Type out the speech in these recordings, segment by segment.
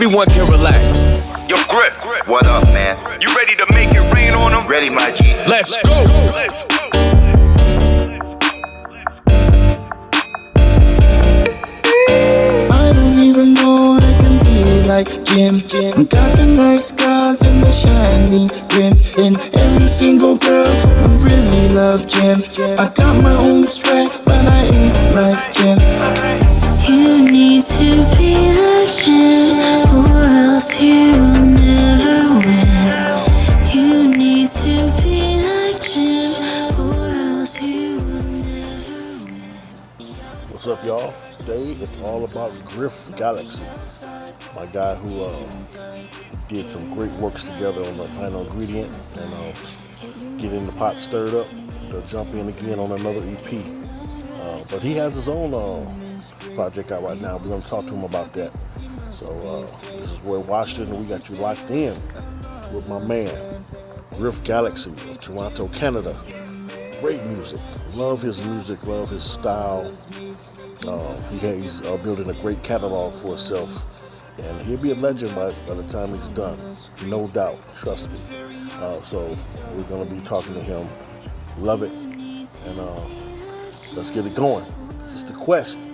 everyone can relax. Yo, Griff. What up, man? You ready to make it rain on them? Ready, my G. Let's go. I don't even know I can be like Jim. Got the nice cars and the shiny rim. And every single girl I really love Jim. I got my own swag, but I ain't like Jim. You need to be like Jim, or else you will never win. You need to be like Jim, or else you will never win. What's up, y'all? Today it's all about Griff Galexxzee, my guy who did some great works together on the final ingredient and getting the pot stirred up to jump in again on another EP. But he has his own project out right now. We're going to talk to him about that. So this is Roy Washington, and we got you locked in with my man, Griff Galexxzee of Toronto, Canada. Great music. Love his music, love his style. He's building a great catalog for himself, and he'll be a legend by the time he's done, no doubt, trust me. So we're going to be talking to him. Love it, and let's get it going. It's just the quest.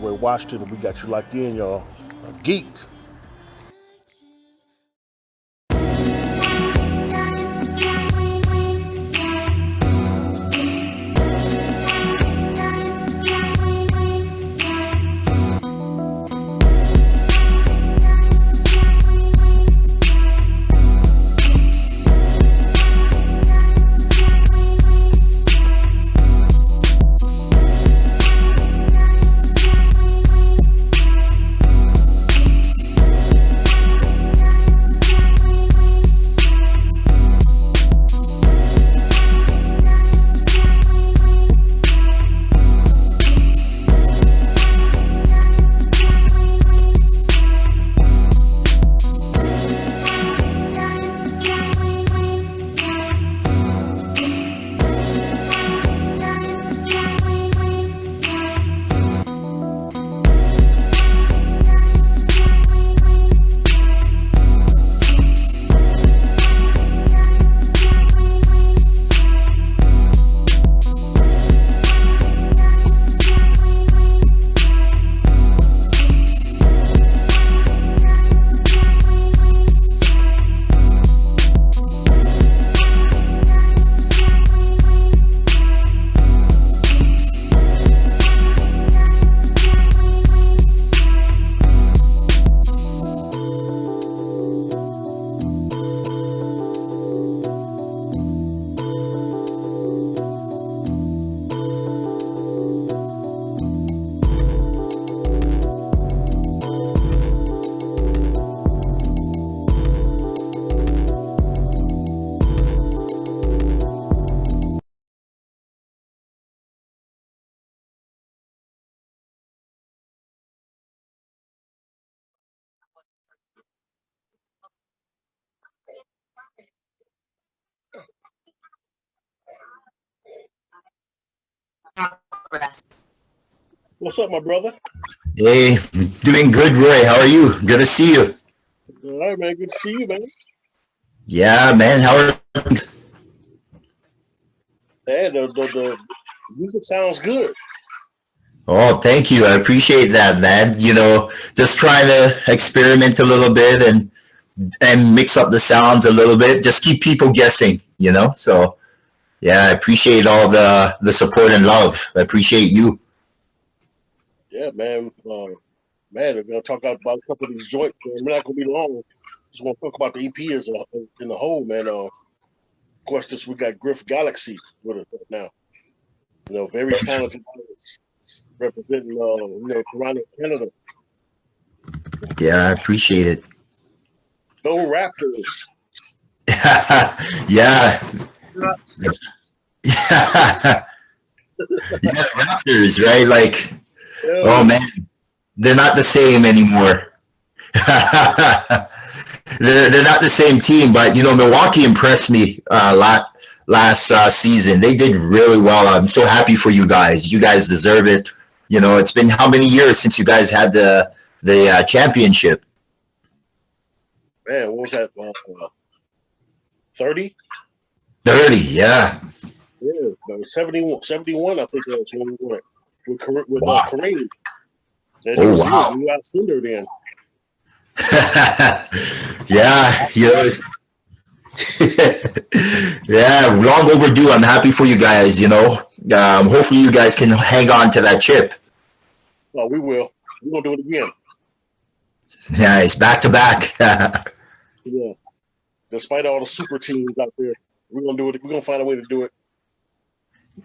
Roy Washington, we got you locked in, y'all. Geeked. What's up, my brother? Hey, doing good, Roy. How are you? Good to see you. All right, man. Good to see you, man. Yeah, man. How are Yeah, the music sounds good. Oh, thank you. I appreciate that, man. You know, just trying to experiment a little bit and mix up the sounds a little bit. Just keep people guessing, you know? So, yeah, I appreciate all the support and love. I appreciate you. Yeah, man. We're gonna talk about a couple of these joints. Man. We're not gonna be long. Just want to talk about the EP as in the whole, man. Of course, we got Griff Galexxzee with us right now. You know, very talented artist representing Toronto, Canada. Yeah, I appreciate it. Go Raptors. Yeah. Yeah. Yeah, Raptors, right? Like, oh man, they're not the same anymore. They're not the same team, but you know, Milwaukee impressed me last season. They did really well. I'm so happy for you guys. You guys deserve it. You know, it's been how many years since you guys had the championship? Man, what was that? 30? 30, yeah. Yeah, 71, 71, I think that was when we went with Wow. Kareem. And Oh, wow. You got Cinder then. Yeah, yeah, long overdue. I'm happy for you guys, hopefully you guys can hang on to that chip. Oh, we will. We're going to do it again. Nice, back to back. Yeah. Despite all the super teams out there, we're going to do it. We're going to find a way to do it.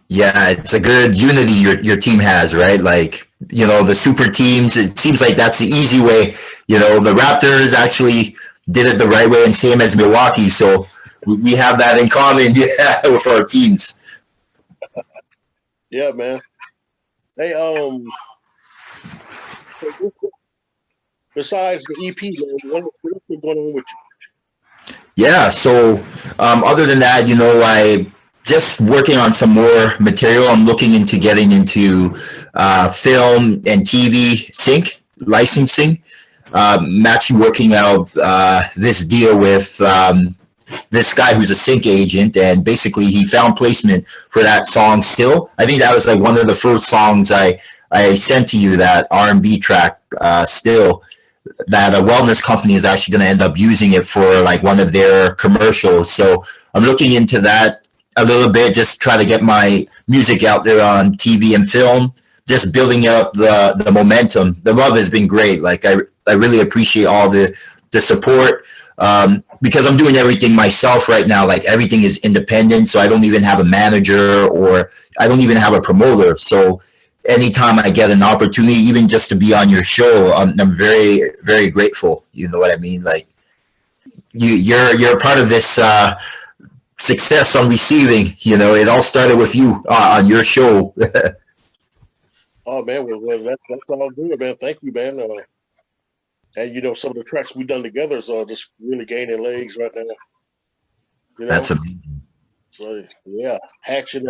Yeah, it's a good unity your team has, right? Like, the super teams, it seems like that's the easy way. The Raptors actually did it the right way, and same as Milwaukee. So we have that in common, yeah, with our teams. Yeah, man. Hey, besides the EP, man, what's been going on with you? Yeah, so other than that, I just working on some more material. I'm looking into getting into film and TV sync licensing. I'm actually working out this deal with this guy who's a sync agent, and basically he found placement for that song Still. I think that was like one of the first songs I sent to you, that R&B track Still, that a wellness company is actually going to end up using it for like one of their commercials. So I'm looking into that a little bit, just try to get my music out there on TV and film, just building up the momentum. The love has been great. Like I really appreciate all the support, because I'm doing everything myself right now. Like everything is independent, so I don't even have a manager, or I don't even have a promoter. So anytime I get an opportunity, even just to be on your show, I'm very, very grateful. You know what I mean? Like you're a part of this success I'm receiving. It all started with you on your show. Oh man, well that's all good, man. Thank you, man. And some of the tracks we've done together is just really gaining legs right now. That's amazing. So yeah, Hatch and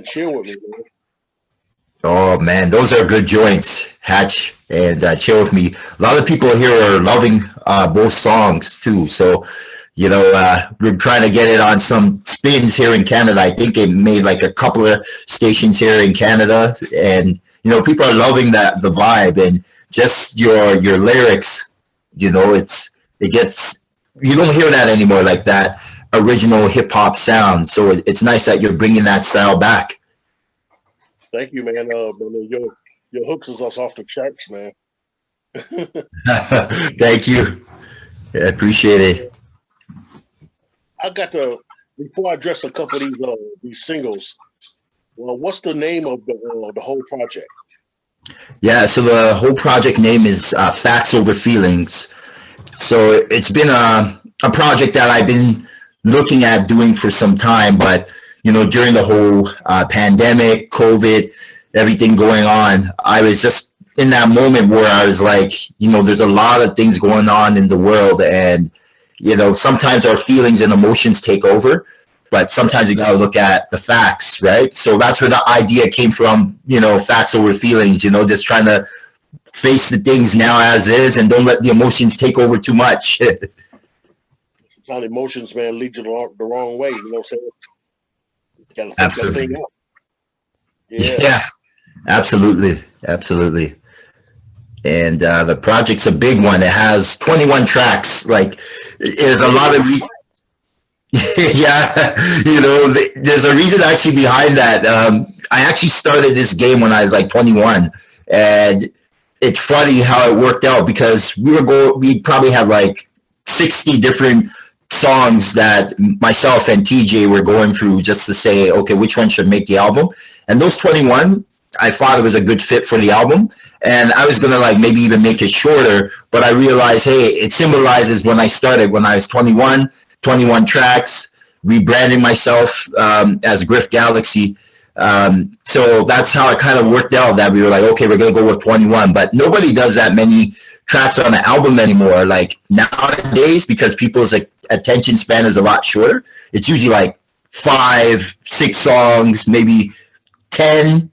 Chill with me, man. Oh man, those are good joints, Hatch and Chill with Me. A lot of people here are loving both songs too. So, we're trying to get it on some spins here in Canada. I think it made like a couple of stations here in Canada, and people are loving the vibe and just your lyrics. It gets, you don't hear that anymore, like that original hip hop sound. So it's nice that you're bringing that style back. Thank you, man. Your hooks is us off the charts, man. Thank you. I appreciate it. I got to, before I address a couple of these singles. Well, what's the name of the whole project? Yeah, so the whole project name is Facts Over Feelings. So it's been a project that I've been looking at doing for some time, but during the whole pandemic, COVID, everything going on, I was just in that moment where I was like, there's a lot of things going on in the world, and sometimes our feelings and emotions take over, but sometimes you got to look at the facts, right? So that's where the idea came from, facts over feelings, just trying to face the things now as is and don't let the emotions take over too much. Sometimes emotions, man, lead you the wrong way, you know what I'm saying? You got to think that thing out. Yeah, absolutely. And the project's a big one. It has 21 tracks. Like, there's a lot of yeah, there's a reason actually behind that. I actually started this game when I was like 21, and it's funny how it worked out, because we probably had like 60 different songs that myself and TJ were going through just to say, okay, which one should make the album? And those 21, I thought it was a good fit for the album, and I was gonna like maybe even make it shorter, but I realized, hey, it symbolizes when I started when I was 21 tracks, rebranding myself as Griff Galexxzee. So that's how it kind of worked out, that we were like, okay, we're gonna go with 21, but nobody does that many tracks on an album anymore. Like nowadays, because people's attention span is a lot shorter, it's usually like 5-6 songs, maybe 10,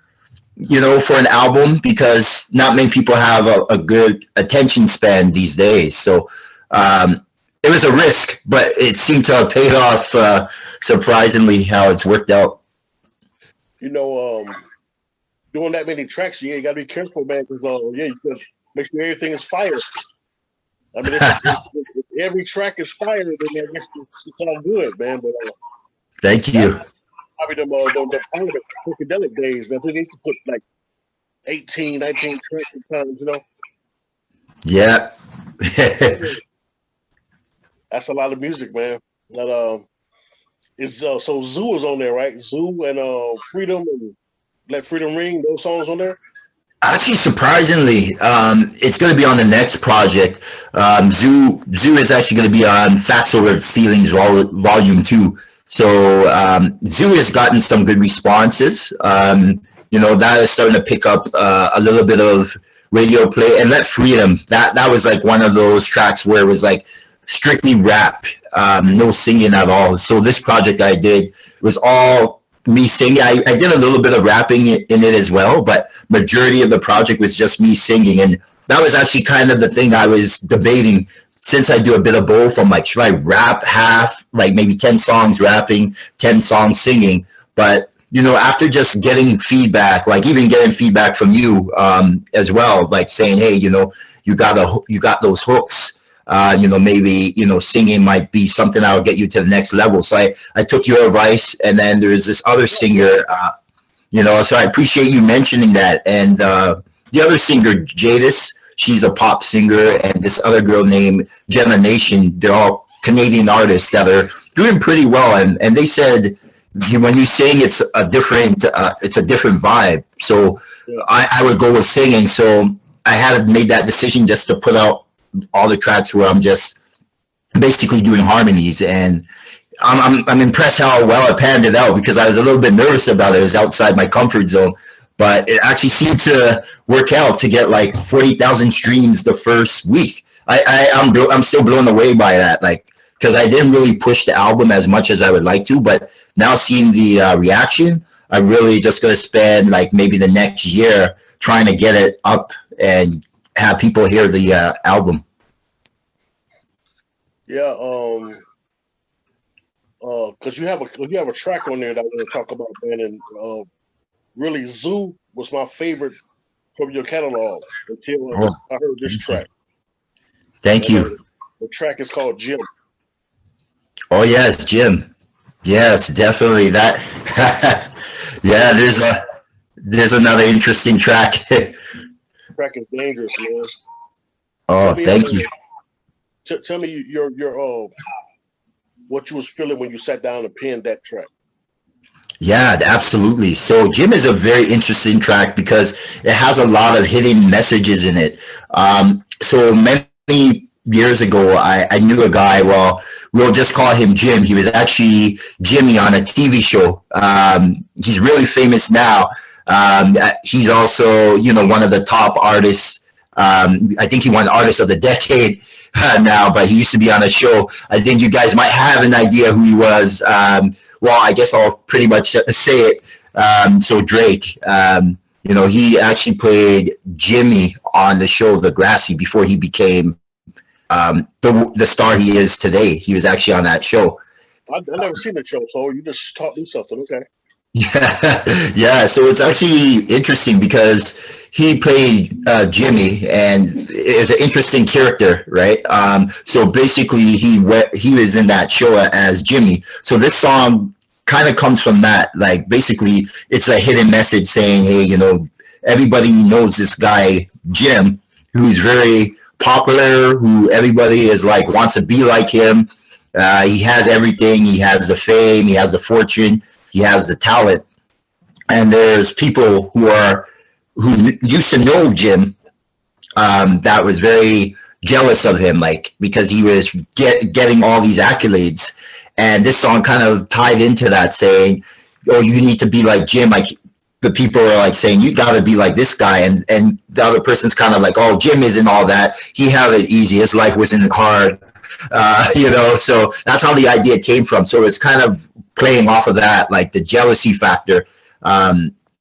for an album, because not many people have a good attention span these days. So It was a risk, but it seemed to have paid off surprisingly how it's worked out. You know, doing that many tracks, you got to be careful, man, because you just make sure everything is fire. I mean, if every track is fire, then I guess it's all good, man. But Thank you. probably them psychedelic days. I think they used to put like 18, 19 tracks at times. Yeah. That's a lot of music, man. But it's so Zoo is on there, right? Zoo and Freedom and Let Freedom Ring. Those songs on there. Actually, surprisingly, it's going to be on the next project. Zoo is actually going to be on Facts Over Feelings Volume 2. So Zoo has gotten some good responses. That is starting to pick up a little bit of radio play. And Let Freedom, that was like one of those tracks where it was like strictly rap, no singing at all. So this project I did was all me singing. I did a little bit of rapping in it as well, but majority of the project was just me singing. And that was actually kind of the thing I was debating, since I do a bit of both. I'm like, should I rap half, like maybe 10 songs rapping, 10 songs singing? But, after just getting feedback, like even getting feedback from you as well, like saying, hey, you got those hooks. Maybe, singing might be something that'll get you to the next level. So I took your advice, and then there's this other singer, so I appreciate you mentioning that. And the other singer, Jadis, she's a pop singer, and this other girl named Jenna Nation, they're all Canadian artists that are doing pretty well. And they said, when you sing, it's a different vibe. So I would go with singing. So I had made that decision just to put out all the tracks where I'm just basically doing harmonies, and I'm impressed how well it panned it out, because I was a little bit nervous about it. It was outside my comfort zone, but it actually seemed to work out to get like 40,000 streams the first week. I'm still blown away by that, like, because I didn't really push the album as much as I would like to, but now seeing the reaction, I'm really just going to spend like maybe the next year trying to get it up and have people hear the album. Yeah, because you have a track on there that I want to talk about, man, and really Zoo was my favorite from your catalog until I heard this track. Thank you. The track is called Jim. Oh yes, Jim. Yes, definitely that. Yeah, there's another interesting track. Track is dangerous, man. Oh, thank you. Tell me your what you was feeling when you sat down and penned that track. Yeah, absolutely. So Jim is a very interesting track because it has a lot of hidden messages in it. So many years ago, I knew a guy, well, we'll just call him Jim. He was actually Jimmy on a TV show. He's really famous now. He's also, one of the top artists. I think he won Artist of the Decade now, but he used to be on a show. I think you guys might have an idea who he was. Well, I guess I'll pretty much say it. So Drake, he actually played Jimmy on the show Degrassi before he became the star he is today. He was actually on that show. I've never seen the show, so you just taught me something. Okay. Yeah. So it's actually interesting because he played Jimmy, and it was an interesting character, right? So basically, he was in that show as Jimmy. So this song kind of comes from that. Like basically, it's a hidden message saying, hey, everybody knows this guy Jim, who's very popular, who everybody is like wants to be like him. He has everything. He has the fame. He has the fortune. He has the talent. And there's people who used to know Jim that was very jealous of him, like because he was getting all these accolades. And this song kind of tied into that, saying, "Oh, you need to be like Jim." Like the people are like saying, "You got to be like this guy," and the other person's kind of like, "Oh, Jim isn't all that. He had it easy. His life wasn't hard." So that's how the idea came from. So it's kind of playing off of that, like the jealousy factor.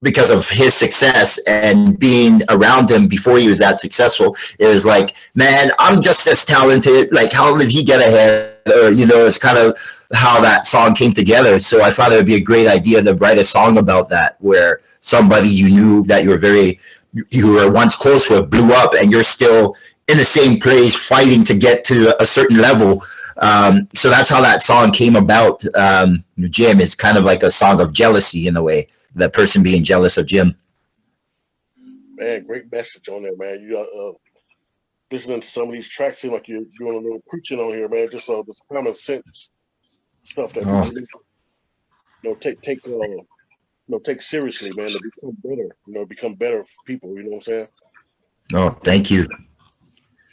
because of his success and being around him before he was that successful, it was like, man, I'm just as talented. Like, how did he get ahead? Or, it's kind of how that song came together. So I thought it would be a great idea to write a song about that, where somebody you knew that you were once close with blew up, and you're still in the same place fighting to get to a certain level. So that's how that song came about. Jim is kind of like a song of jealousy in a way, that person being jealous of Jim. Man, great message on there, man. You listening to some of these tracks, seem like you're doing a little preaching on here, man. Just this common sense stuff that people take seriously, man, to become better. Become better people. You know what I'm saying? Oh, thank you.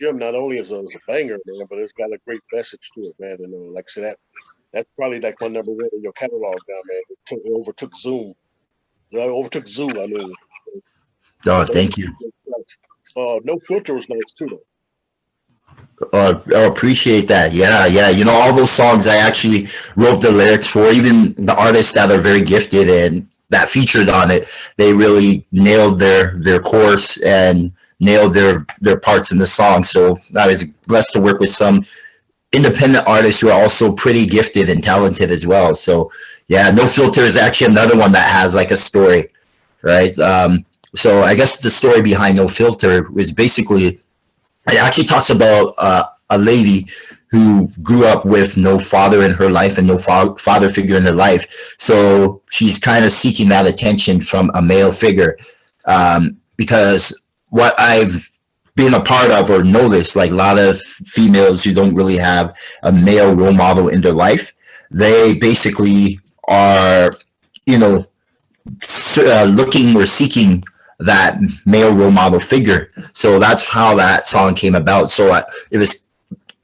Jim not only is a banger, man, but it's got a great message to it, man. And like I said, that's probably like my number one in your catalog now, man. It overtook Zoom. Overtook Zoo, I mean. Oh, thank you. No Filter was nice too, though. I appreciate that. Yeah. All those songs I actually wrote the lyrics for. Even the artists that are very gifted and that featured on it, they really nailed their course and nailed their parts in the song. So I was blessed to work with some independent artists who are also pretty gifted and talented as well. So yeah, No Filter is actually another one that has like a story, right? So I guess the story behind No Filter is basically, it actually talks about a lady who grew up with no father in her life and no father figure in her life. So she's kind of seeking that attention from a male figure, because what I've been a part of or noticed, like a lot of females who don't really have a male role model in their life, they basically are, looking or seeking that male role model figure. So that's how that song came about. So it was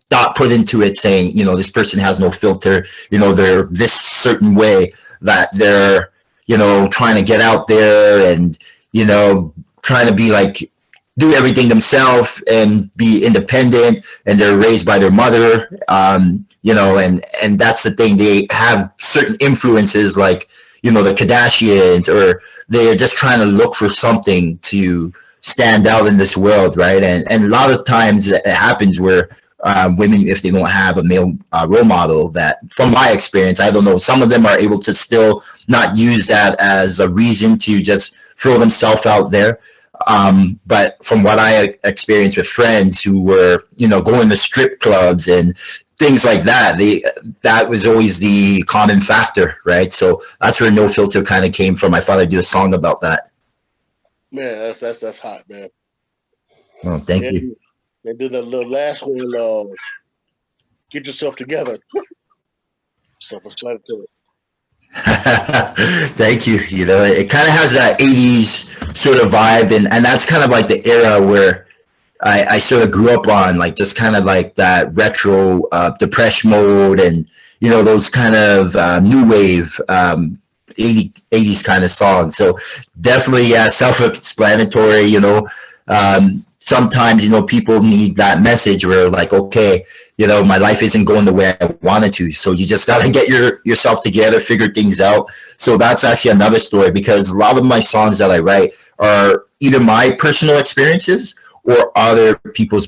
thought put into it saying, this person has no filter, they're this certain way, that they're, trying to get out there and, trying to be like, do everything themselves and be independent, and they're raised by their mother, and that's the thing. They have certain influences like, the Kardashians, or they're just trying to look for something to stand out in this world, right? And a lot of times it happens where women, if they don't have a male role model, that from my experience, I don't know, some of them are able to still not use that as a reason to just throw themselves out there. But from what I experienced with friends who were, going to strip clubs and things like that, that was always the common factor, right? So that's where No Filter kind of came from. I thought I'd do a song about that. Man, that's hot, man. Oh, thank you. And then the last one, Get Yourself Together. Self-explanatory. Thank you. It kind of has that 80s sort of vibe, and that's kind of like the era where I sort of grew up on, like just kind of like that retro Depeche Mode and those kind of new wave 80s kind of songs. So definitely, yeah, self-explanatory. Sometimes people need that message where like, okay, my life isn't going the way I wanted to, so you just got to get yourself together, figure things out. So that's actually another story, because a lot of my songs that I write are either my personal experiences or other people's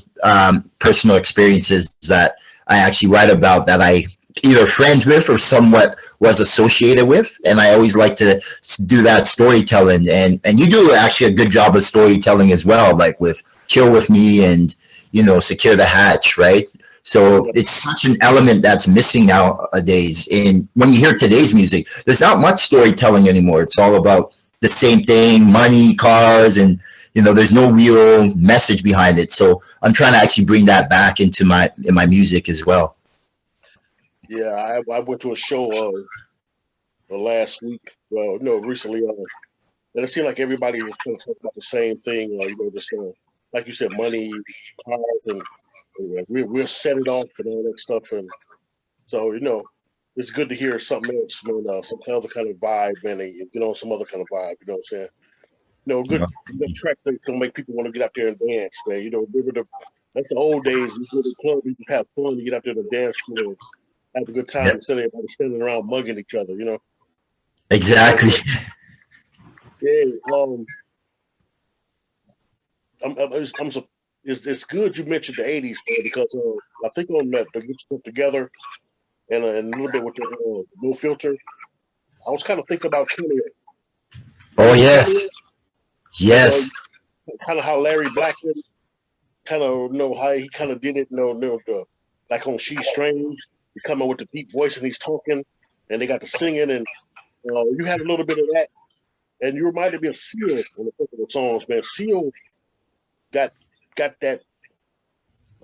personal experiences that I actually write about, that I either friends with or somewhat was associated with. And I always like to do that storytelling, and you do actually a good job of storytelling as well, like with Chill With Me and Secure the Hatch, right? So it's such an element that's missing nowadays. And when you hear today's music, there's not much storytelling anymore. It's all about the same thing, money, cars, and there's no real message behind it. So I'm trying to actually bring that back into my music as well. Yeah, I went to a show last week. Well, no, recently, and it seemed like everybody was kind of talking about the same thing. Just like you said, money, cars, and we'll set it off and all that stuff. And so it's good to hear something else, man. Some other kind of vibe, man. Some other kind of vibe. You know what I'm saying? Good tracks that can make people want to get out there and dance, man. That's the old days. You go to the club, you can have fun, you get out there to dance floor, have a good time instead of everybody standing around mugging each other. Exactly. Yeah, it's good you mentioned the '80s, man, because I think on that the Get Stuff Together and a little bit with the No Filter, I was kind of thinking about Kenny. Oh Remember Kenny? yes, And yes. kind of how Larry Blackman kind of know how he kind of did it, like on She Strange, he come up with the deep voice and he's talking, and they got the singing, and you had a little bit of that, and you reminded me of Seal on a couple of songs, man. Seal got that.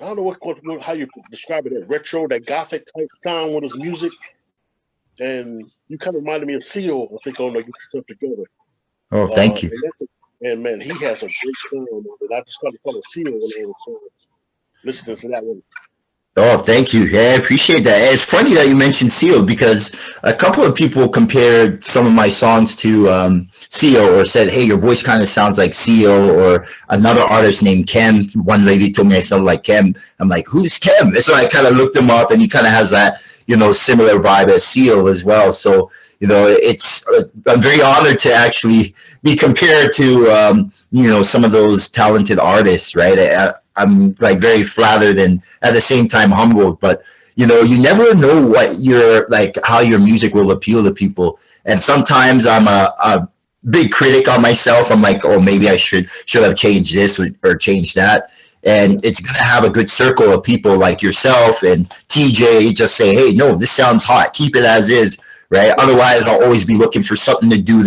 I don't know how you describe it, that retro, that gothic type sound with his music, and you kind of reminded me of Seal. I think on the Get Stuff Together, Oh, thank you. and man, he has a great sound, and I just started calling Seal when I was listening to that one. Oh, thank you. Yeah, I appreciate that. It's funny that you mentioned Seal because a couple of people compared some of my songs to Seal or said, hey, your voice kind of sounds like Seal, or another artist named Kem. One lady told me I sound like Kem. I'm like, who's Kem? And so I kind of looked him up, and he kind of has that, similar vibe as Seal as well. So, I'm very honored to actually be compared to, some of those talented artists, right? I'm like very flattered and at the same time humbled, but you never know how your music will appeal to people. And sometimes I'm a big critic on myself. I'm like, oh, maybe I should have changed this or changed that. And it's going to have a good circle of people like yourself and TJ just say, hey, no, this sounds hot. Keep it as is, right? Otherwise, I'll always be looking for something to do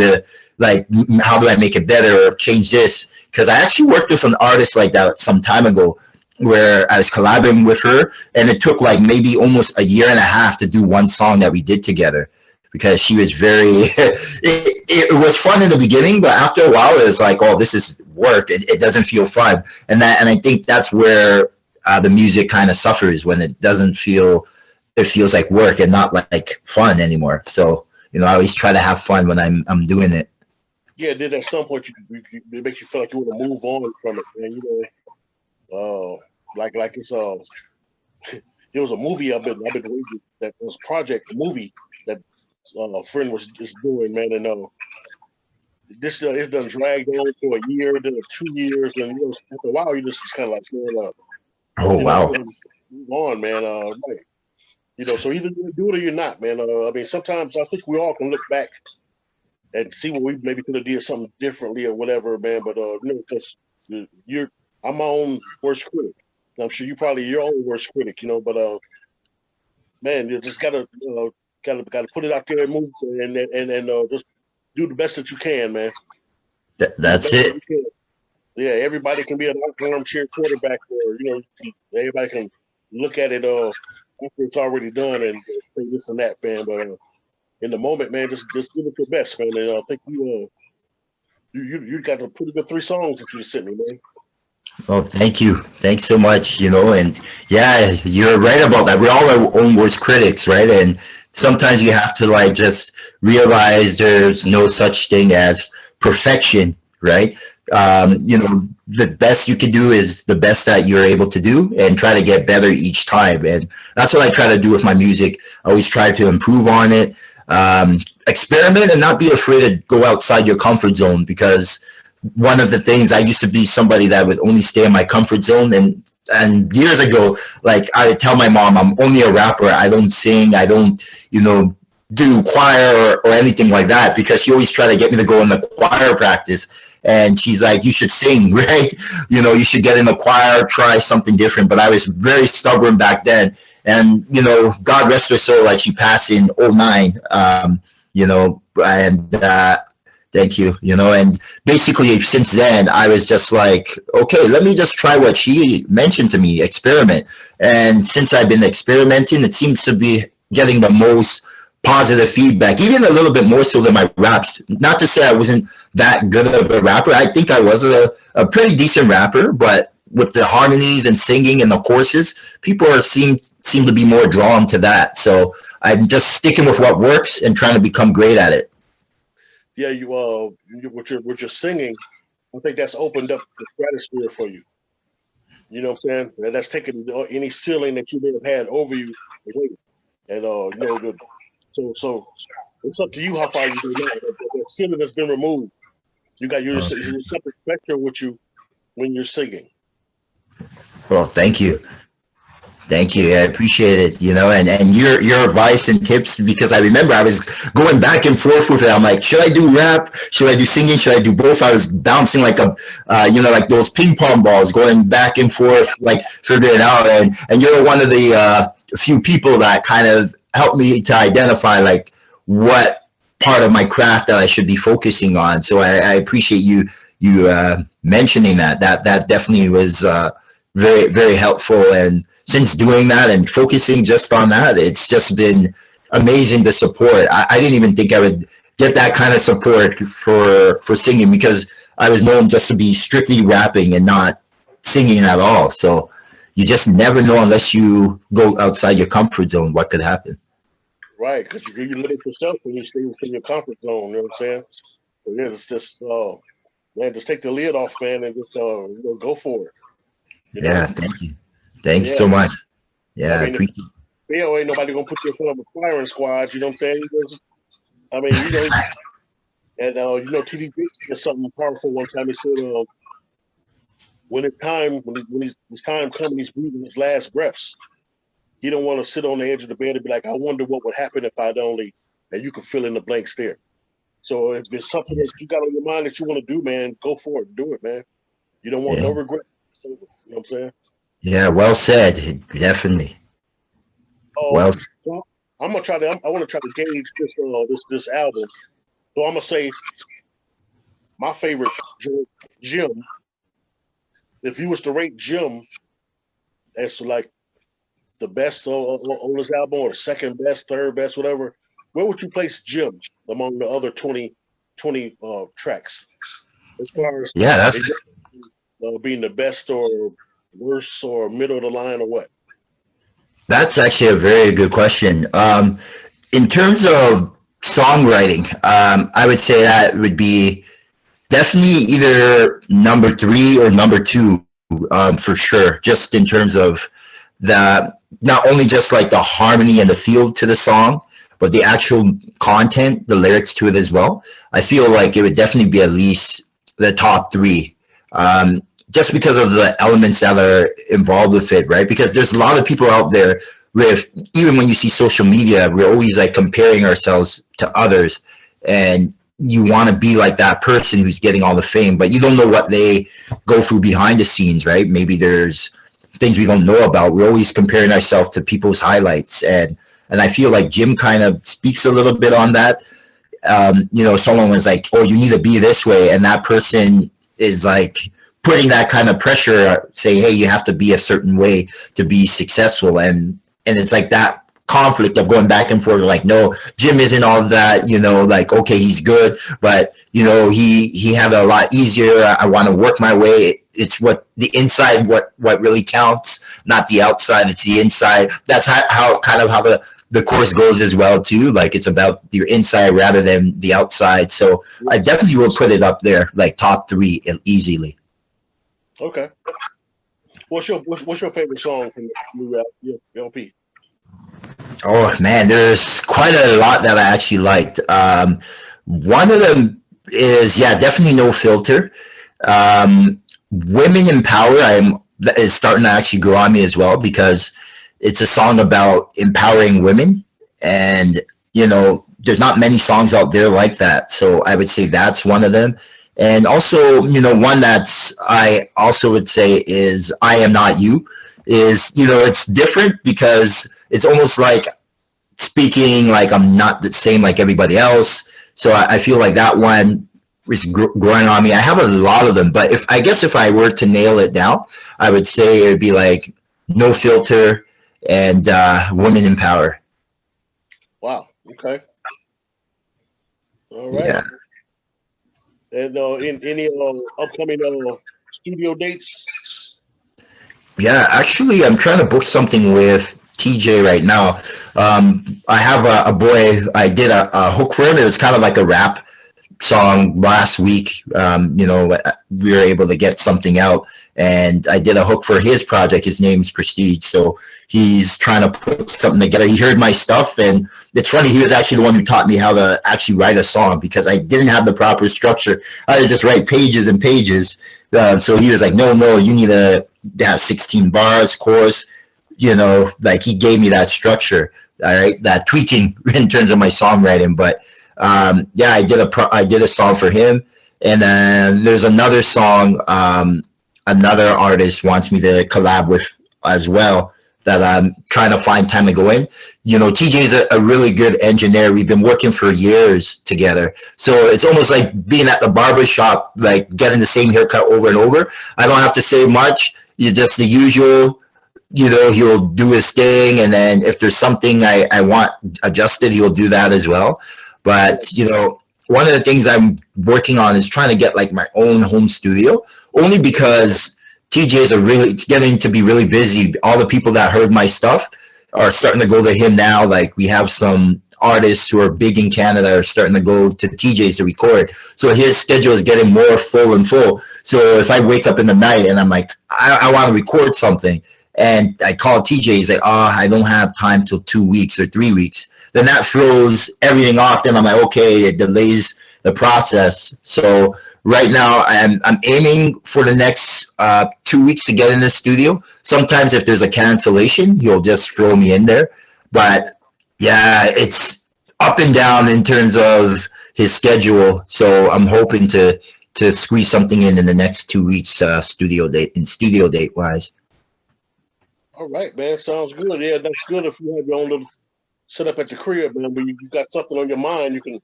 how do I make it better or change this? Because I actually worked with an artist like that some time ago where I was collaborating with her, and it took like maybe almost a year and a half to do one song that we did together because she was very it was fun in the beginning, but after a while it was like, oh, this is work. It doesn't feel fun. And I think that's where the music kind of suffers, when it feels like work and not like fun anymore. So, I always try to have fun when I'm doing it. Yeah, then at some point it makes you feel like you want to move on from it, man. Like it's there was a movie I've been waiting, that was a movie that a friend was just doing, man, and this it's done dragged on for a year, then 2 years, and after a while you just kind of like, man, oh wow, move on, man. Right. So either you do it or you're not, man. I mean, sometimes I think we all can look back and see what we maybe could have did something differently or whatever, man. But because I'm my own worst critic. I'm sure you probably your own worst critic, But man, you just gotta put it out there and move and just do the best that you can, man. That's it. Yeah, everybody can be an armchair quarterback, or everybody can look at it after it's already done and say this and that, man. But in the moment, man, just give it your best, man. And I think you got a pretty good 3 songs that you just sent me, man. Oh, thank you. Thanks so much. And yeah, you're right about that. We're all our own worst critics, right? And sometimes you have to just realize there's no such thing as perfection, right? The best you can do is the best that you're able to do, and try to get better each time. And that's what I try to do with my music. I always try to improve on it, experiment, and not be afraid to go outside your comfort zone, because one of the things, I used to be somebody that would only stay in my comfort zone, and years ago, I would tell my mom, I'm only a rapper, I don't sing, I don't do choir or anything like that, because she always tried to get me to go in the choir practice. And she's like, you should sing, right? You should get in the choir, try something different. But I was very stubborn back then. And, God rest her soul, she passed in 2009, and thank you, and basically since then I was just like, okay, let me just try what she mentioned to me, experiment. And since I've been experimenting, it seems to be getting the most positive feedback, even a little bit more so than my raps. Not to say I wasn't that good of a rapper. I think I was a pretty decent rapper, but with the harmonies and singing and the choruses, people seem to be more drawn to that. So I'm just sticking with what works and trying to become great at it. Yeah, with your singing, I think that's opened up the stratosphere for you. You know what I'm saying? That's taken any ceiling that you may have had over you away. And so it's up to you how far you go now. That ceiling has been removed. You got your something special with you when you're singing. Well, thank you. Thank you. I appreciate it, and your advice and tips, because I remember I was going back and forth with it. I'm like, should I do rap? Should I do singing? Should I do both? I was bouncing like like those ping pong balls, going back and forth, like figuring it out. And you're one of the few people that kind of helped me to identify like what part of my craft that I should be focusing on. So I appreciate you mentioning that. That definitely was very, very helpful. And since doing that and focusing just on that, it's just been amazing to support. I didn't even think I would get that kind of support for singing, because I was known just to be strictly rapping and not singing at all. So you just never know unless you go outside your comfort zone what could happen. Right, because you limit yourself when you stay within your comfort zone. You know what I'm saying? So yeah, it's just man, just take the lid off, man, and just go for it. Yeah, thank you. Thanks so much. Yeah, I mean, ain't nobody gonna put you in front of a firing squad. You know what I'm saying? And TD Jakes said something powerful one time. He said, when his time comes, he's breathing his last breaths. He don't want to sit on the edge of the bed and be like, I wonder what would happen if I'd only, and you can fill in the blanks there. So if there's something that you got on your mind that you want to do, man, go for it. Do it, man. You don't want no regrets. You know what I'm saying? Yeah, well said. Definitely. So I want to try to gauge this album. So I'm gonna say my favorite, Jim. If you was to rate Jim as to like the best on this album, or the second best, third best, whatever, where would you place Jim among the other 20 tracks? As far as that's being the best or worst or middle of the line or what? That's actually a very good question. In terms of songwriting, I would say that would be definitely either number 3 or number 2, for sure. Just in terms of not only just like the harmony and the feel to the song, but the actual content, the lyrics to it as well. I feel like it would definitely be at least the top 3. Just because of the elements that are involved with it, right? Because there's a lot of people out there with, even when you see social media, we're always like comparing ourselves to others, and you want to be like that person who's getting all the fame, but you don't know what they go through behind the scenes, right? Maybe there's things we don't know about. We're always comparing ourselves to people's highlights, and I feel like Jim kind of speaks a little bit on that. Someone was like, oh, you need to be this way, and that person is like putting that kind of pressure, saying, hey, you have to be a certain way to be successful. And it's like that conflict of going back and forth, like, no, Jim isn't all of that, like, okay, he's good, but, he had a lot easier. I want to work my way. It's what the inside, what really counts, not the outside. It's the inside. That's how the course goes as well, too. Like, it's about your inside rather than the outside. So I definitely will put it up there, like top 3 easily. Okay. What's your favorite song from the new LP? Oh man, there's quite a lot that I actually liked. One of them is definitely No Filter. Women in Power is starting to actually grow on me as well, because it's a song about empowering women, and there's not many songs out there like that. So I would say that's one of them. And also, one that's I also would say is I Am Not You. Is, it's different because it's almost like speaking like I'm not the same like everybody else. So I feel like that one is growing on me. I have a lot of them, but if I were to nail it down, I would say it would be like No Filter and Women in Power. Wow. Okay. All right. Yeah. And in any upcoming studio dates? Yeah, actually, I'm trying to book something with TJ right now. I have a boy. I did a hook for him. It was kind of like a rap song last week. We were able to get something out, and I did a hook for his project. His name's Prestige, so he's trying to put something together. He heard my stuff, and it's funny. He was actually the one who taught me how to actually write a song because I didn't have the proper structure. I would just write pages and pages. So he was like, no, you need to have 16 bars, chorus. Like he gave me that structure. All right, that tweaking in terms of my songwriting, but. I did a song for him, and then there's another song another artist wants me to collab with as well that I'm trying to find time to go in. TJ's a really good engineer. We've been working for years together, so it's almost like being at the barber shop, like getting the same haircut over and over. I don't have to say much. You're just the usual. He'll do his thing, and then if there's something I want adjusted, he'll do that as well. But, one of the things I'm working on is trying to get like my own home studio, only because TJs are really getting to be really busy. All the people that heard my stuff are starting to go to him now. Like we have some artists who are big in Canada are starting to go to TJs to record. So his schedule is getting more full and full. So if I wake up in the night and I'm like, I want to record something, and I call TJ, he's like, I don't have time till 2 weeks or 3 weeks. Then that throws everything off. Then I'm like, okay, it delays the process. So right now I'm aiming for the next 2 weeks to get in the studio. Sometimes if there's a cancellation, he'll just throw me in there. But yeah, it's up and down in terms of his schedule. So I'm hoping to squeeze something in the next 2 weeks studio date wise. All right, man. Sounds good. Yeah, that's good if you have your own little set up at your crib, man. When you got something on your mind, you can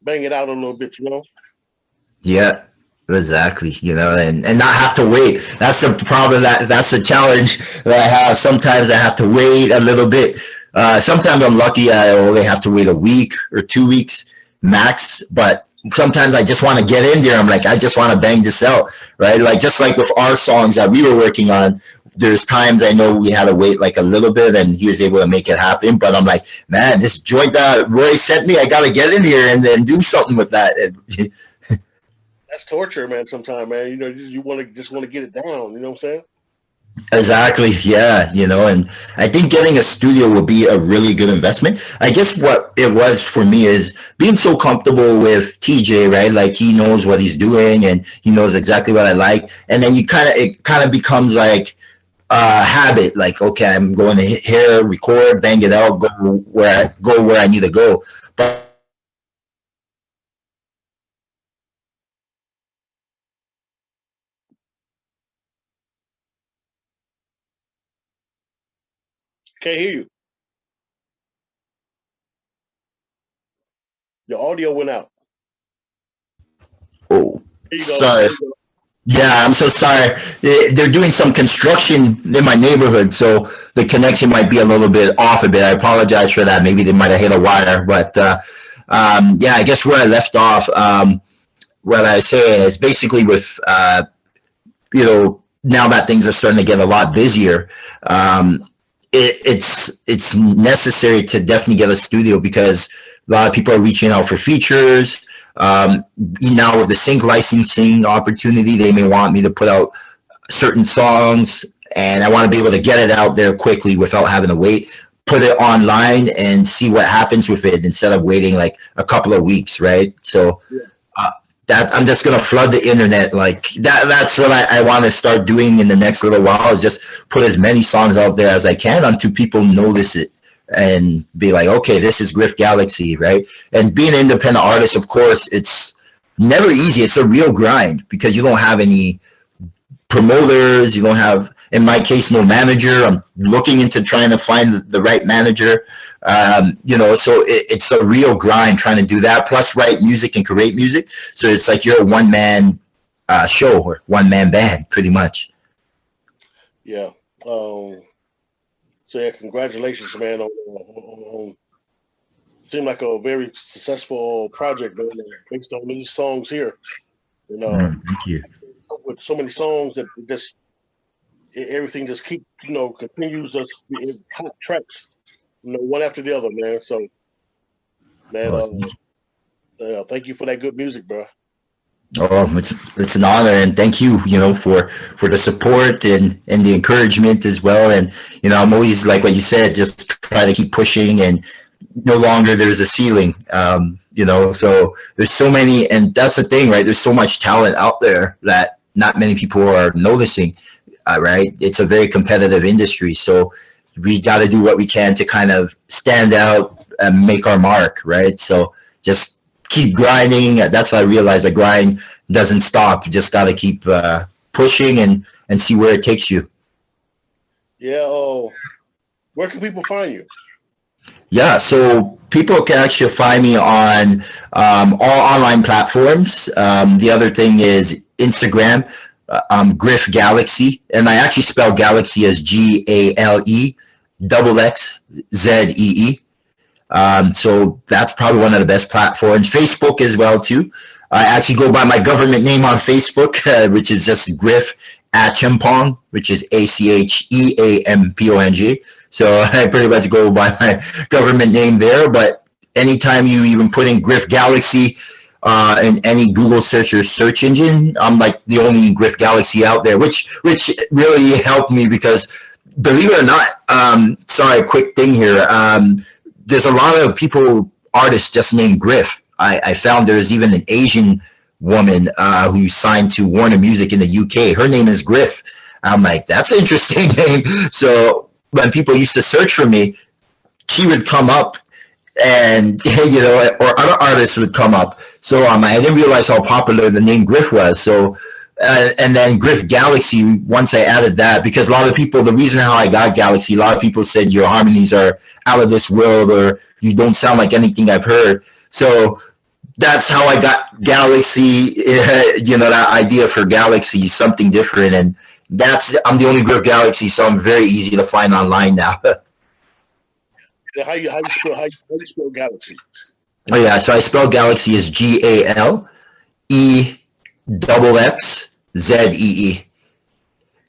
bang it out a little bit, Yeah, exactly. And not have to wait. That's the problem. That's the challenge that I have. Sometimes I have to wait a little bit. Sometimes I'm lucky. I only have to wait a week or 2 weeks max. But sometimes I just want to get in there. I'm like, I just want to bang this out, right? Like just like with our songs that we were working on. There's times I know we had to wait like a little bit and he was able to make it happen. But I'm like, man, this joint that Roy sent me, I got to get in here and then do something with that. That's torture, man, sometimes, man. You want to get it down. You know what I'm saying? Exactly. Yeah. And I think getting a studio will be a really good investment. I guess what it was for me is being so comfortable with TJ, right? Like he knows what he's doing and he knows exactly what I like. And then it kind of becomes like, habit, like, okay, I'm going to hit here, record, bang it out, go where I need to go. But Can't hear you. Your audio went out. oh, There you go. sorry. Yeah, I'm so sorry. They're doing some construction in my neighborhood, so the connection might be a little bit off a bit. I apologize for that. Maybe they might have hit a wire, but I guess where I left off, what I say is basically with now that things are starting to get a lot busier, it's necessary to definitely get a studio because a lot of people are reaching out for features. Now with the sync licensing opportunity, they may want me to put out certain songs, and I want to be able to get it out there quickly without having to wait, put it online and see what happens with it instead of waiting like a couple of weeks, right? So that I'm just going to flood the internet like that. That's what I want to start doing in the next little while, is just put as many songs out there as I can until people notice it and be like, okay, this is Griff Galexxzee, right? And being an independent artist, of course, it's never easy. It's a real grind because you don't have any promoters. You don't have, in my case, no manager. I'm looking into trying to find the right manager. So it's a real grind trying to do that, plus write music and create music. So it's like you're a one-man show or one-man band, pretty much. Yeah. So yeah, congratulations, man, on seemed like a very successful project, man, based on these songs here. Thank you. With so many songs that just everything just continues us in hot tracks, one after the other, man. So, man, Thank you for that good music, bro. Oh, it's an honor, and thank you, for the support and the encouragement as well. And I'm always like what you said, just try to keep pushing, and no longer there's a ceiling. So there's so many, and that's the thing, right? There's so much talent out there that not many people are noticing, right? It's a very competitive industry, so we got to do what we can to kind of stand out and make our mark, right? So just keep grinding. That's what I realized. The grind doesn't stop. You just got to keep pushing and see where it takes you. Yeah. Where can people find you? Yeah, so people can actually find me on all online platforms. The other thing is Instagram, Griff Galexxzee, and I actually spell Galaxy as GALEXXZEE. So that's probably one of the best platforms. Facebook as well too. I actually go by my government name on Facebook, which is just Griff Achimpong, which is ACHEAMPONG. So I pretty much go by my government name there. But anytime you even put in Griff Galexxzee in any Google search or search engine, I'm like the only Griff Galexxzee out there, which really helped me because, believe it or not, sorry, quick thing here. There's a lot of artists just named Griff. I found there's even an Asian woman who signed to Warner Music in the UK. Her name is Griff. I'm like, that's an interesting name. So when people used to search for me, she would come up, and or other artists would come up. So I didn't realize how popular the name Griff was. So and then Griff Galexxzee, once I added that, because a lot of people, the reason how I got Galexxzee, a lot of people said your harmonies are out of this world, or you don't sound like anything I've heard. So that's how I got Galexxzee, that idea for Galexxzee, something different. And I'm the only Griff Galexxzee, so I'm very easy to find online now. How you spell Galaxy? Oh yeah, so I spell Galaxy as GALEXXZEE.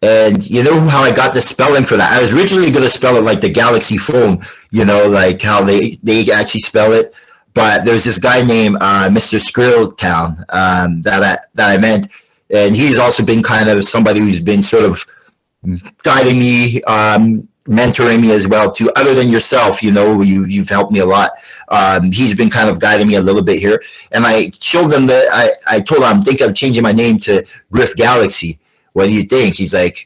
And you know how I got the spelling for that? I was originally going to spell it like the Galaxy phone, like how they actually spell it. But there's this guy named Mr. Skrilltown that I meant. And he's also been kind of somebody who's been sort of guiding me, mentoring me as well too. Other than yourself, you've helped me a lot. He's been kind of guiding me a little bit here. And I showed him that I told him I'm thinking of changing my name to Griff Galexxzee. What do you think? He's like,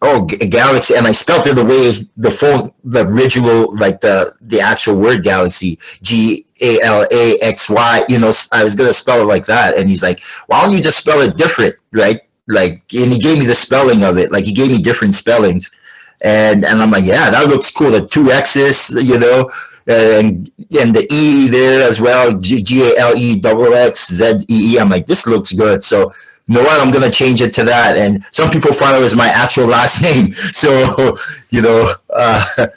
oh, Galaxy. And I spelled it the way the original, like the actual word Galaxy, GALAXY, I was going to spell it like that. And he's like, why don't you just spell it different, right? Like, and he gave me the spelling of it. Like, he gave me different spellings. And I'm like, yeah, that looks cool. The two X's, and the E there as well, GALEXXZEE. I'm like, this looks good. So, you know what? I'm going to change it to that. And some people thought it was my actual last name. So, I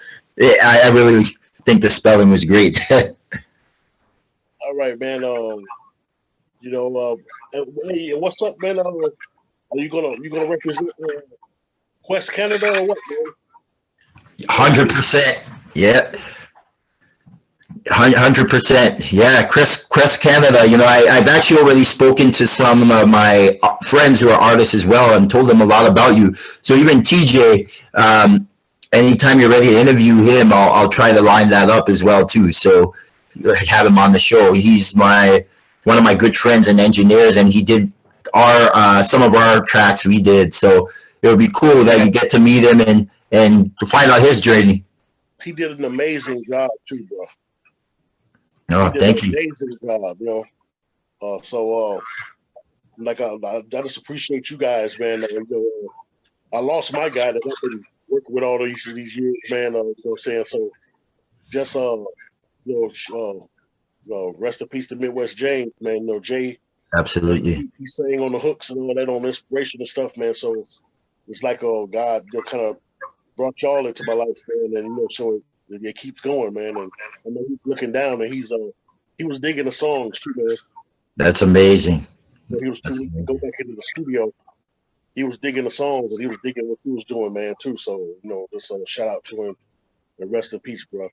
really think the spelling was great. All right, man. Hey, what's up, man? Are you gonna represent Quest Canada or what, man? 100%. Yeah. 100%. Yeah, Quest Canada. I've actually already spoken to some of my friends who are artists as well and told them a lot about you. So even TJ, anytime you're ready to interview him, I'll try to line that up as well too. So have him on the show. He's one of my good friends and engineers, and he did some of our tracks we did. So it would be cool that you get to meet him and to find out his journey. He did an amazing job too, bro. Oh, thank you. Amazing job, I just appreciate you guys, man. I lost my guy that I've been working with all these years, man. You know what I'm saying? So just rest in peace to Midwest James, man. Jay. Absolutely. He sang on the hooks and all that on inspiration and stuff, man. So it's like, God, kind of brought y'all into my life, man, and so it keeps going, man. And I know he's looking down, and he was digging the songs too, man. That's amazing. He was too weak to go back into the studio. He was digging the songs, and he was digging what he was doing, man, too. So just shout out to him. And rest in peace, bro.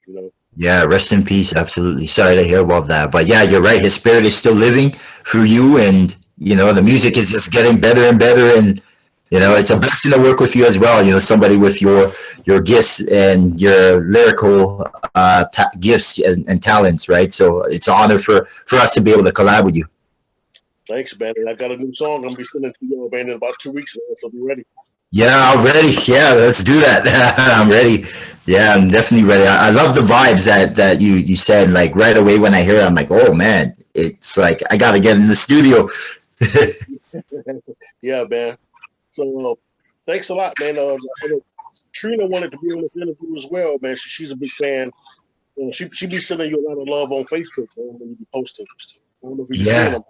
Yeah, rest in peace. Absolutely. Sorry to hear about that. But yeah, you're right. His spirit is still living through you. And, the music is just getting better and better. And, it's a blessing to work with you as well. Somebody with your gifts and your lyrical gifts and talents, right? So it's an honor for us to be able to collab with you. Thanks, man. And I got a new song I'm gonna be sending to you, man, in about 2 weeks, man. So be ready. Yeah, I'm ready. Yeah, let's do that. I'm ready. Yeah, I'm definitely ready. I love the vibes that you said. Like right away when I hear it, I'm like, oh man, it's like I gotta get in the studio. Yeah, man. So thanks a lot, man. Trina wanted to be on this interview as well, man. She's a big fan. She be sending you a lot of love on Facebook, man, when you be posting. I don't know if you be seeing Yeah. them.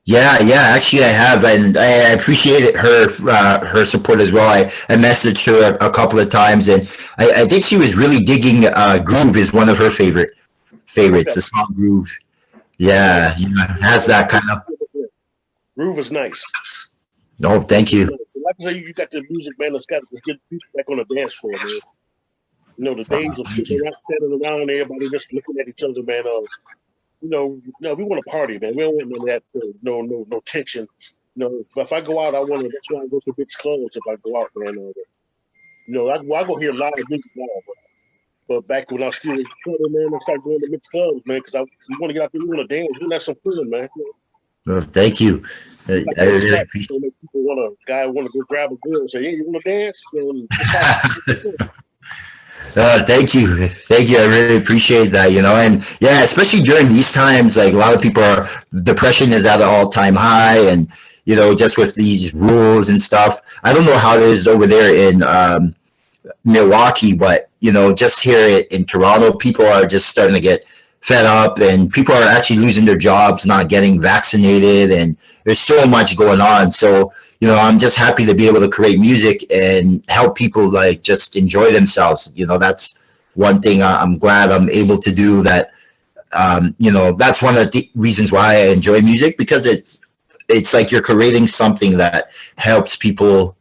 Yeah. Actually, I have, and I appreciated her support as well. I messaged her a couple of times, and I think she was really digging. Groove is one of her favorites. Okay. The song Groove. Yeah, has that kind of. Groove is nice. No, thank you. So like I say, you got the music, man. Let's get people back on the dance floor, man. The days of Thank you. standing around and everybody just looking at each other, man. No, we want to party, man. We don't want none of that. No tension. If I go out, I want to. That's why I go to Bitch clubs. If I go out, man. I go hear live music now, but back when I was still in clubbing, man, I started going to mixed clubs, man, because we want to get out there, we want to dance, we want to have some fun, man. No, thank you. I really appreciate. Make people guy want to go grab a girl and say, "Hey, you want to dance?" Thank you. Thank you. I really appreciate that, and yeah, especially during these times, like a lot of people depression is at an all-time high, and, just with these rules and stuff. I don't know how it is over there in Milwaukee, but, just here in Toronto, people are just starting to get fed up, and people are actually losing their jobs, not getting vaccinated, and there's so much going on. So, I'm just happy to be able to create music and help people like just enjoy themselves. That's one thing I'm glad I'm able to do. That, that's one of the reasons why I enjoy music, because it's like you're creating something that helps people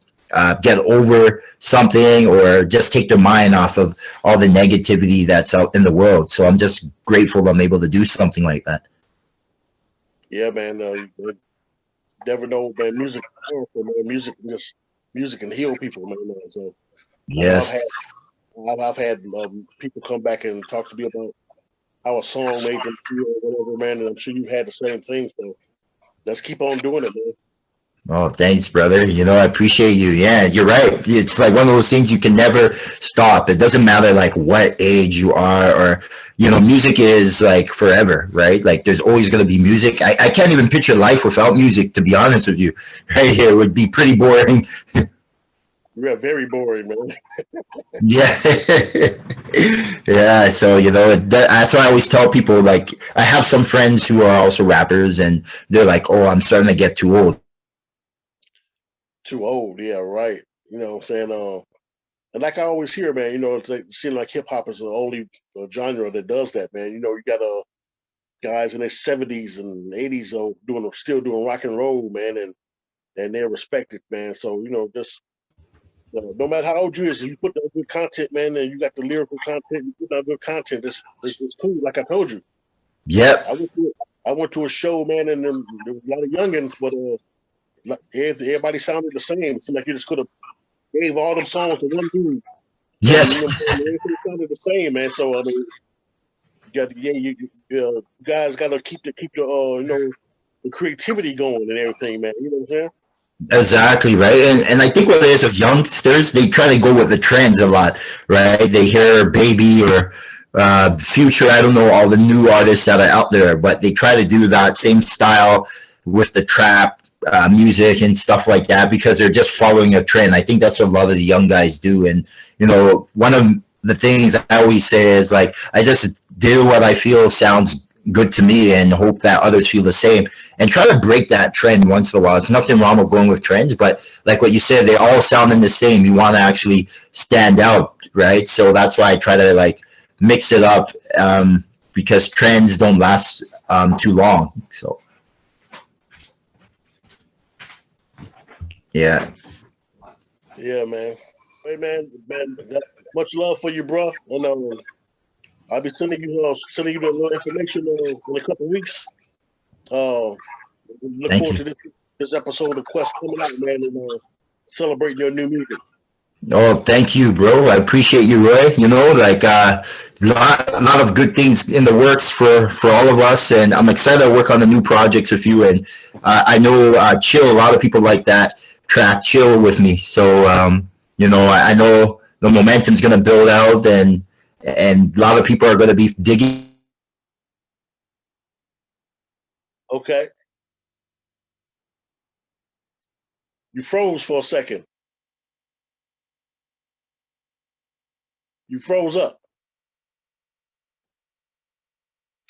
get over something, or just take their mind off of all the negativity that's out in the world. So I'm just grateful I'm able to do something like that. Yeah, man. You never know, man. Music, is powerful, man. Music can heal people, man. So Yes. I've had people come back and talk to me about how a song made them feel or whatever, man. And I'm sure you've had the same thing. So let's keep on doing it, man. Oh, thanks, brother. I appreciate you. Yeah, you're right. It's like one of those things you can never stop. It doesn't matter like what age you are, or, music is like forever, right? Like there's always going to be music. I can't even picture life without music, to be honest with you. Right here, it would be pretty boring. You're very boring, man. Yeah. Yeah. So, that's why I always tell people, like, I have some friends who are also rappers, and they're like, oh, I'm starting to get too old. Too old, yeah, right. What I'm saying? And like I always hear, man, it's like, it seems like hip hop is the only genre that does that, man. You got guys in their 70s and 80s still doing rock and roll, man, and they're respected, man. So just no matter how old you is, if you put out good content, man, and you got the lyrical content, you put out good content. It's cool. Like I told you, Yep. I went to a show, man, and there was a lot of youngins, but everybody sounded the same. It seemed like you just could have gave all them songs to one dude. Yes. Everything sounded the same, man. So I mean, you guys got to keep the the creativity going and everything, man. You know what I'm saying? Exactly, right. And I think what it is with youngsters, they try to go with the trends a lot, right? They hear Baby or Future, I don't know, all the new artists that are out there, but they try to do that same style with the trap music and stuff like that, because they're just following a trend. I think that's what a lot of the young guys do. And, one of the things I always say is like, I just do what I feel sounds good to me, and hope that others feel the same, and try to break that trend once in a while. It's nothing wrong with going with trends, but like what you said, they all sounding the same. You want to actually stand out, right? So that's why I try to like mix it up, because trends don't last too long. So yeah. Yeah, man. Hey, man, Much love for you, bro. And I'll be sending you the little information in a couple of weeks. Look Thank forward you. to this episode of Quest coming out, man, and celebrating your new music. Oh, thank you, bro. I appreciate you, Roy. You know, like lot of good things in the works for all of us, and I'm excited to work on the new projects with you. And I know Chill. A lot of people like that track, Chill, with me. So you know, I know the momentum's gonna build out, and a lot of people are gonna be digging. Okay. You froze for a second. You froze up.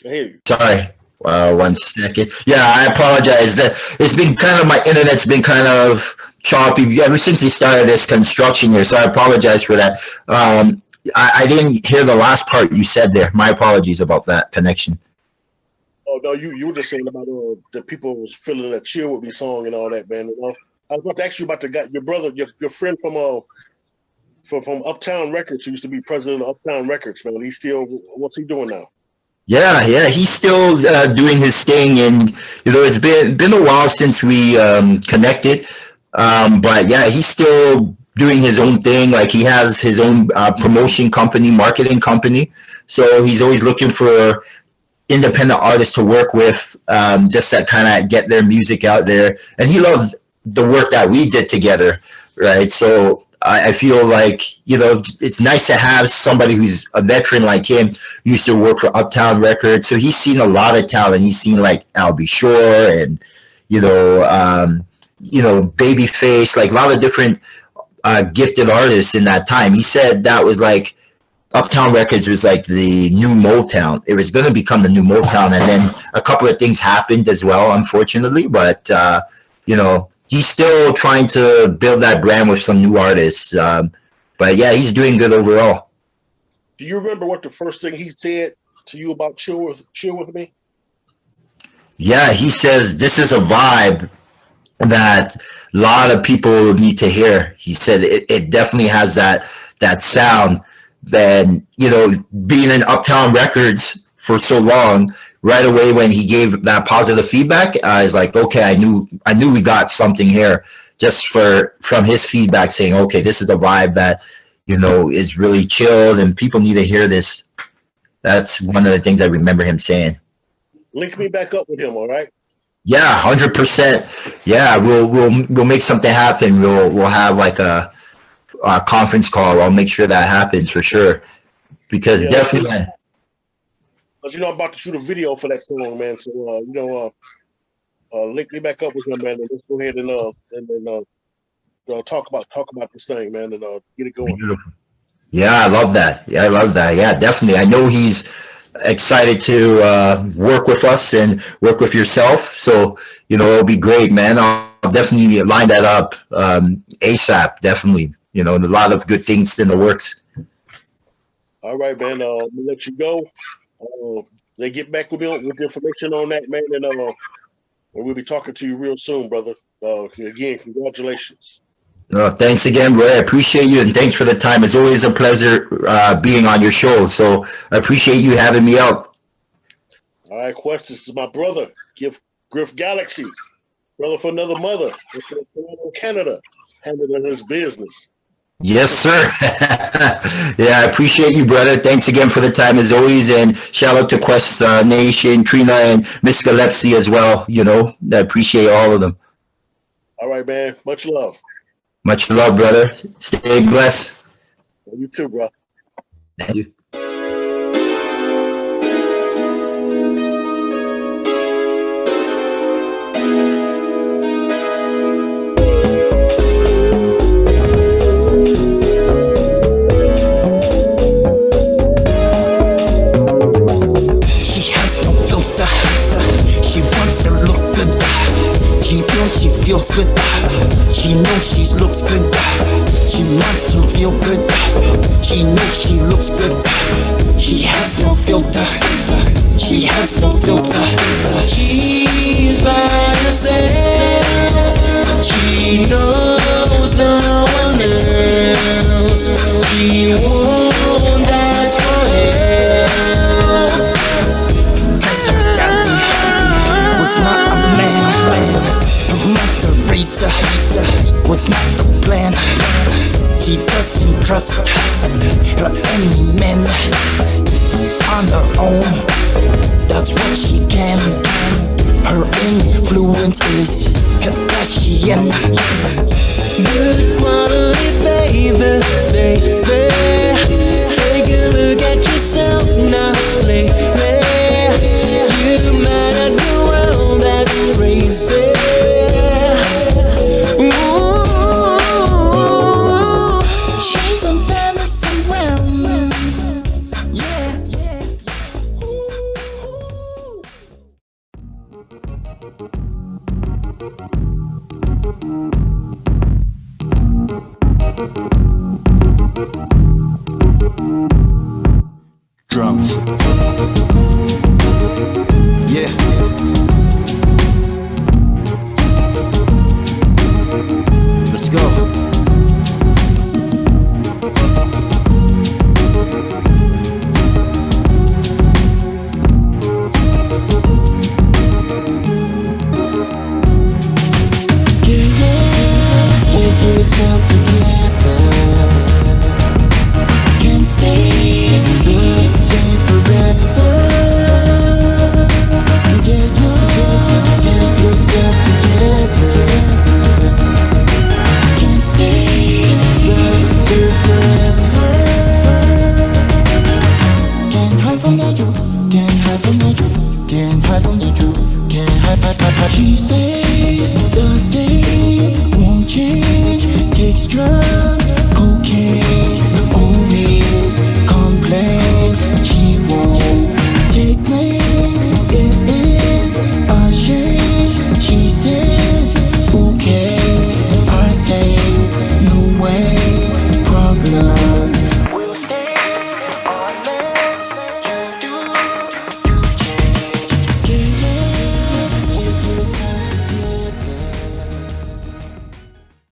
I hear you. Sorry. 1 second. Yeah, I apologize. It's been kind of, my internet's been kind of choppy ever since they started this construction here, so I apologize for that. I didn't hear the last part you said there. My apologies about that connection. Oh no, you were just saying about the people was feeling that Chill With Me song and all that, man. I was about to ask you about the guy, your brother, your friend from Uptown Records, who used to be president of Uptown Records, man. What's he doing now? Yeah, he's still doing his thing, and you know, it's been a while since we connected, but yeah, he's still doing his own thing. Like, he has his own promotion company, marketing company, so he's always looking for independent artists to work with, just to kind of get their music out there. And he loves the work that we did together, right? So I feel like, you know, it's nice to have somebody who's a veteran like him, used to work for Uptown Records. So he's seen a lot of talent. He's seen like Al B. Shore and, you know, Babyface, like a lot of different gifted artists in that time. He said that was like, Uptown Records was like the new Motown. It was going to become the new Motown. And then a couple of things happened as well, unfortunately. But, you know, he's still trying to build that brand with some new artists. But yeah, he's doing good overall. Do you remember what the first thing he said to you about Chill With Me? Yeah, he says this is a vibe that a lot of people need to hear. He said it definitely has that sound. Then, you know, being in Uptown Records for so long, right away when he gave that positive feedback, I was like, okay, I knew we got something here, just from his feedback saying, okay, this is a vibe that, you know, is really chilled and people need to hear this. That's one of the things I remember him saying. Link me back up with him, all right? Yeah, 100%. Yeah, we'll make something happen. We'll have like a conference call. I'll make sure that happens for sure, because definitely. Because, you know, I'm about to shoot a video for that song, man. So you know, link me back up with him, man, and let's go ahead and talk about this thing, man, and get it going. Beautiful. Yeah, I love that. Yeah, definitely. I know he's excited to work with us and work with yourself. So, you know, it'll be great, man. I'll definitely line that up ASAP. Definitely. You know, a lot of good things in the works. All right, man. Let me let you go. They get back with me with the information on that, man, and we'll be talking to you real soon, brother. Again, congratulations. Thanks again, Roy. I appreciate you, and thanks for the time. It's always a pleasure being on your show. So I appreciate you having me out. All right, Quest. This is my brother, Griff Galexxzee, brother for another mother, from Canada, handling his business. Yes, sir. Yeah, I appreciate you, brother. Thanks again for the time as always, and shout out to Quest Nation, Trina, and Miss Galexxzee as well. You know, I appreciate all of them. All right, man. Much love. Much love, brother. Stay blessed. You too, bro. Thank you. She feels good. She knows she looks good. She wants to feel good. She knows she looks good. She has no filter. She has no filter. She's by herself. She knows no one else. She wants doesn't trust any men on her own. That's what she can. Her influence is Kardashian. Good quality, baby, baby. Take a look at yourself now, lately. You mad at the world, that's crazy. She's on Dallas around. Yeah. Drums.